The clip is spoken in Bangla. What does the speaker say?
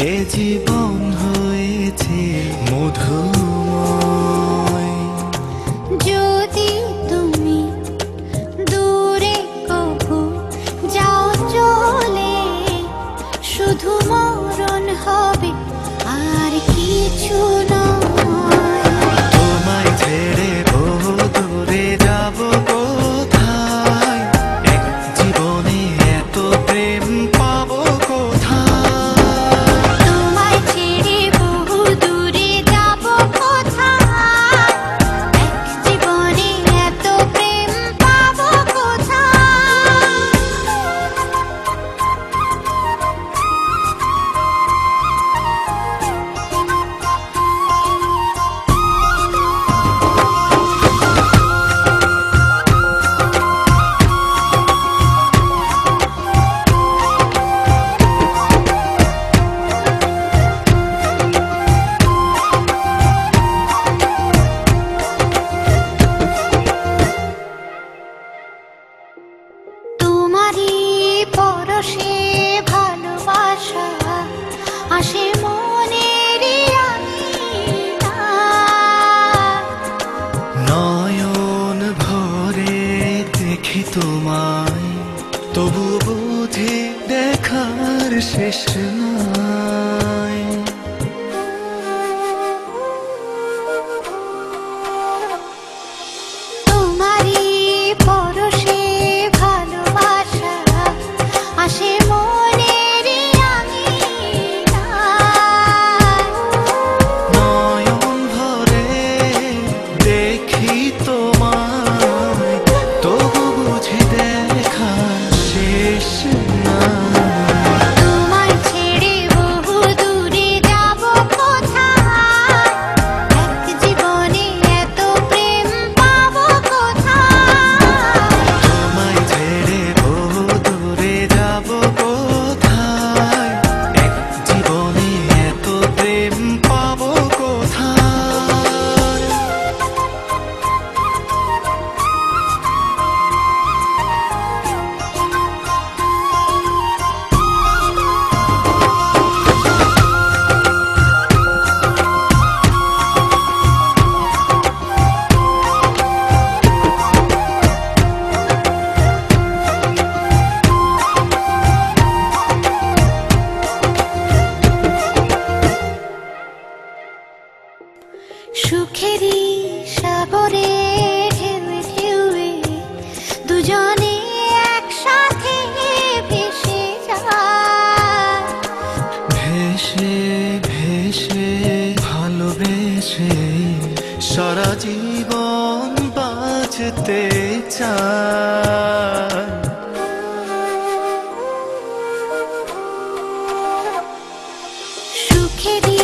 এ জীবন হয়েছে মধুময়। যদি তুমি দূরে কভু যাও চলে, শুধু মরণ হবে আর কিছু নয়। তোমায় ছেড়ে বহু দূরে যাব কোথায়, এক জীবনে এত প্রেম পাবো কোথায়। তোমায় ছেড়ে বহু দূরে যাব কোথায়, এক জীবনে এত প্রেম পাবো কোথায়। তোমারই পরশে ভালোবাসা আসে মনের আঙিনায়। নয়ন ভরে দেখি তোমায়, তবু বুঝি দেখার শেষ নাই। তোমারই পরশে ভালোবাসা আসে মনের আঙিনায়। নয়ন ভরে দেখি তোমায়, তবু বুঝি দেখার শেষ নাই। তোমায় ছেড়ে বহু দূরে যাব কোথায়, এক জীবনে এত প্রেম পাবো কোথায়। তোমায় ছেড়ে বহু দূরে যাব কোথায়, এক জীবনে এত প্রেম পাবো কোথায়। সুখেরই সাগরে ঢেউয়ে ঢেউয়ে দুজনে একসাথে ভেসে যায়। ভেসে ভেসে ভালোবেসে সারা জীবন বাঁচতে চায়। সুখেরই